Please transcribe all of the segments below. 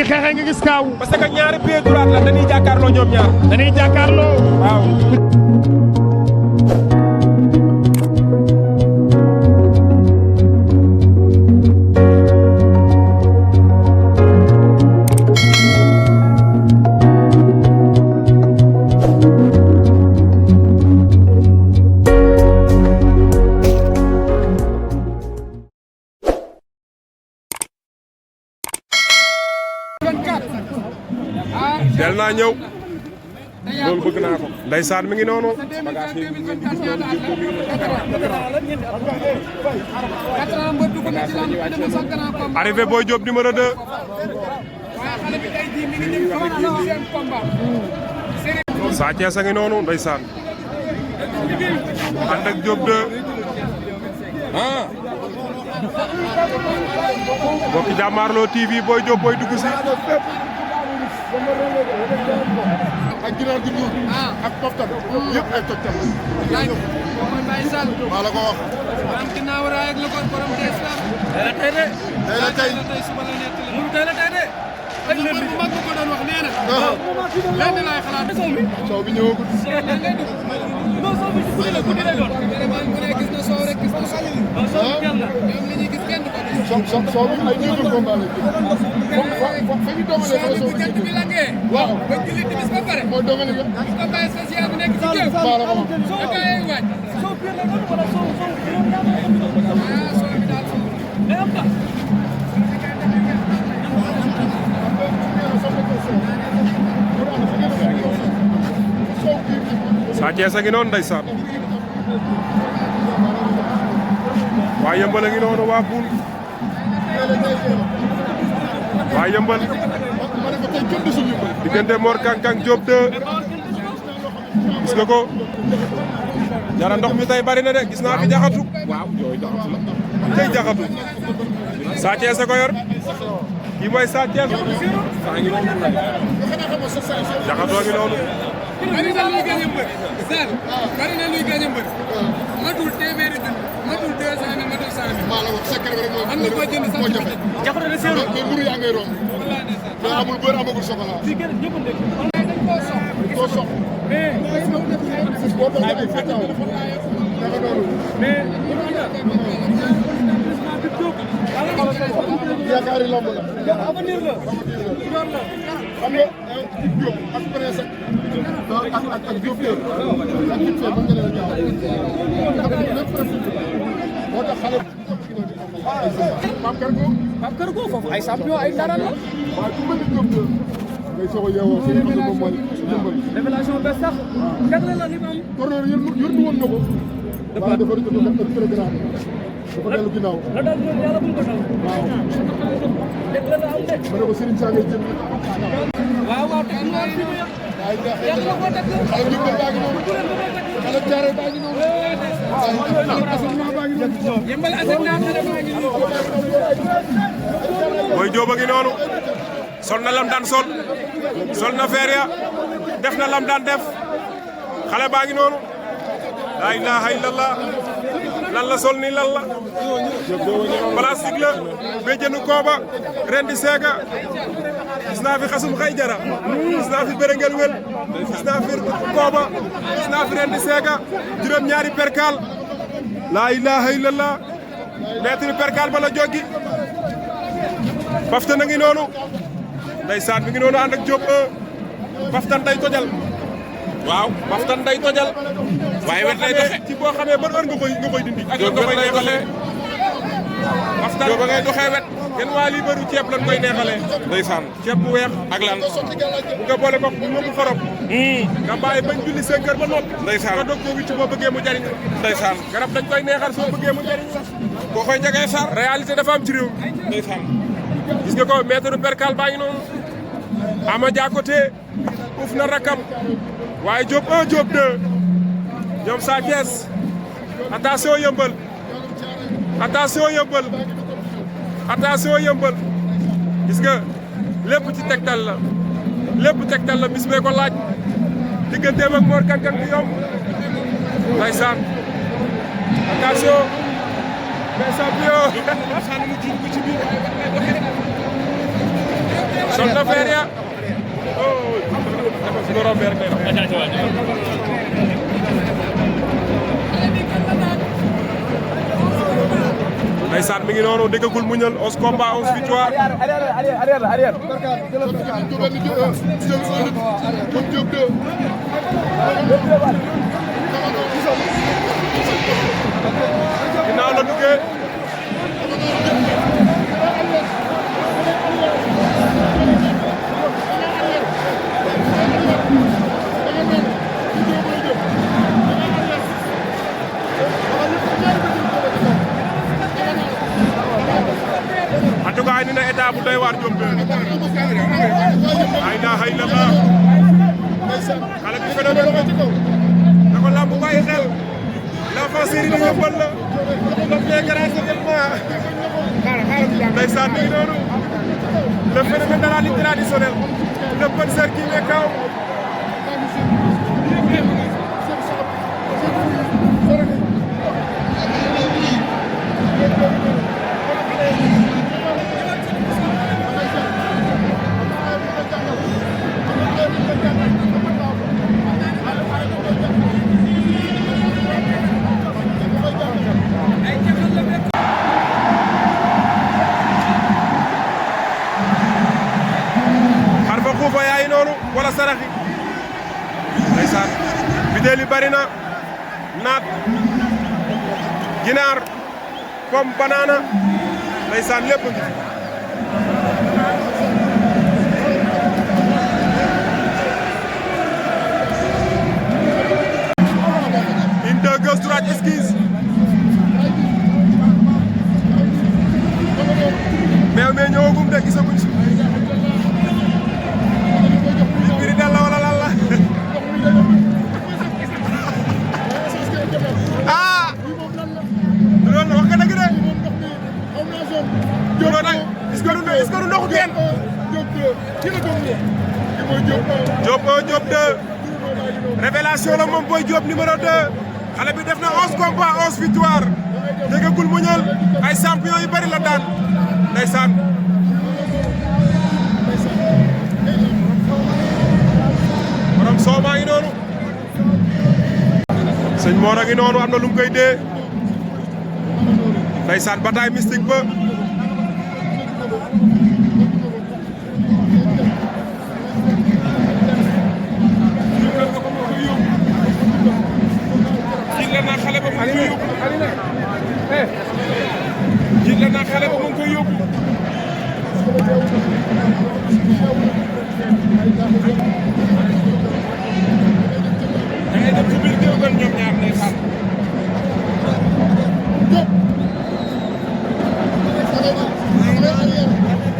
ñuy xeexee nga gis kaaw. parce que ñaari pied droite la dañuy jàkkaarloo ñoom ñaar. dañuy jàkkaarloo. waaw. del naa ñëw loolu bëgg naa ko ndeysaan mi ngi noonu bagage yi ngeen di gis noonu jëm mi ngi arrivé Boy Diop numéro 2 Sa Thiès a ngi noonu ndeysaan ànd ak Diop 2 bokki Jàmmaarloo TV Boy Diop booy dugg si ak ginaar gi ñuul ak poftan yëpp ay tojtal mooy Baye Sall maa la ko wax borom ginnaaw raay ak lu ko borom dees la tey la tey suba la nekk la mun tey la tey de ak mbër bu mag ko doon wax nee na lenn laay xalaat soow bi ñëwagul guddi lay doon vraiment bu ne gis na soow rek gis na soow ñoom li ñuy gis kenn ko soow bi ay deuxième combat la fa ñu dogalee fa soow diggante bi langee waaw ba julli timis ba pare mooy dogale nga combat spécial bu nekk ci géew maa la ko wax da ngay waaj soow bi daal Sa Thiès a ngi noonu ndeysaan waa Yëmbal a ngi noonu waa Poul waa Yëmbal diggante Mor Kang Kang Diop 2 gis nga ko jara ndox mi tey bari na de gis naa fi jaxatu waaw yooyu jaxatu la tey jaxatu Sa Thiès a ko yor kii mooy Sa Thiès saa ngi noonu jaxatoo ngi noonu bari na luy gañ a mbër Sall bari na luy gañ a mbër matul téeméeri dund matul 200 matul 100 maa la wax secret rek am na ko jënd moo jafe jaxatu na seeru mais mburu yaa ngay romb mais amul beurre amagul chocolat koo sox boo toogee ay fekkaw naka noonu yaakaari lamb la avenir la xam nga Diop ak Prince ak Diop ak Diop mën nga leen a moo tax xale Pape Kër Go foofu ay champion ay ndaran la waaw ku mel ni Diop ngay soog a yeewoo fi nga xam ne moom mooy Yëmbal révélation bes sax jagle la li mu am corner yërnu woon na ko waaye dafa rëcc dafa programme dafa dellu ginnaaw la daal yàlla buñ ko dal waaw dëgg la am de ma ne ko Serigne Sa ngay jël waaw waaw te am nga fi mu yàlla ko teg xale Yëmbal baa ngi noonu xale Thiaré baa ngi noonu xale Assainies baa ngi noonu Yëmbal Assainies baa ngi Boy Diop a ngi noonu sol na lam daan sol na feer ya def na lam daan def xale baa ngi noonu laa ilaaha illallah lan la sol nii lan la plastique la béjjënu kooba ren di seega gis naa fi xasum xay jara gis naa fi bërëngel wel gis naa fi kooba gis naa fi ren di seega juróom ñaari perkal laa ilaaha illallah meetri perkal ba la joggi Baftan a ngi noonu ndeysaan mi ngi noonu ànd ak Diop Baftan day tojal waaw Baftan day tojal waaye wet lay doxe ci boo xamee ban heure nga koy dindi ak nga koy neexalee Baftan ba ngay doxee wet kenn waa lii bëru ceeb lan koy neexalee ndeysaan ceeb bu weex ak lan bu nga boole ko bu ñëpp xorom nga bàyyi bañ julli 5 heures ba noppi ndeysaan nga doog koo wicc boo bëggee mu jariñ ndeysaan garab dañ koy neexal soo bëggee mu jariñ la boo koy njagee sar réalité dafa am ci réew ndeysaan gis nga ko maître percal baa ngi noonu Ama Dia côté uuf na rakam waaye Diop 1 Diop 2 ñoom Sa Thiès attention Yëmbal attention Yëmbal attention Yëmbal gis nga lépp ci tegtal la bis bee ko laaj digganteem ak Mor Kang Kang di yomb ndeysaan attention mais champion sol na feer ya su ko rombee rek day dox. Ndeysaan mi ngi noonu déggagul muñal 11 combats 11 victoire. ginnaaw la duggee. en tout cas indi na état bu doy waar Diop de ay naa xëy na la xale bi phénomène la na ko lamb bàyyi xel l'enfant série di yóbbal la comme les grands événements ndeysaan mi ngi noonu le phénomène de la lutte traditionnelle le penseur qui met kaw xuufa yaay noonu wala saraxi ndeysaan bideel yi bari na naat ginaar pomme banana ndeysaan lépp ngi une deux gauche droite esquisse mais ñëwagum de gisaguñ si Diop 2 révélation la moom Boy Diop numéro 2 xale bi def na 11 combats 11 victoire déggagul muñal ay champion yu bari la daan ndeysaan borom soo maa ngi noonu sëñ Mor a ngi noonu am na lu mu koy dee ndeysaan bataille mystique ba jiit la naa xale ba mu ngi koy yóbbu da ngay dem ci biir géew gan ñoom ñaar lay xaar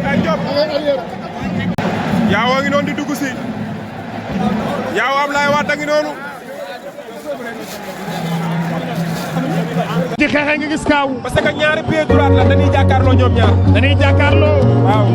ay Diop yaaw a ngi noonu di dugg si yaaw Ablaye Wade a ngi noonu ci xeexe nga gis kaaw parce que ñaari pied droit la dañuy jàkkaarloo ñoom ñaar dañuy jàkkaarloo waaw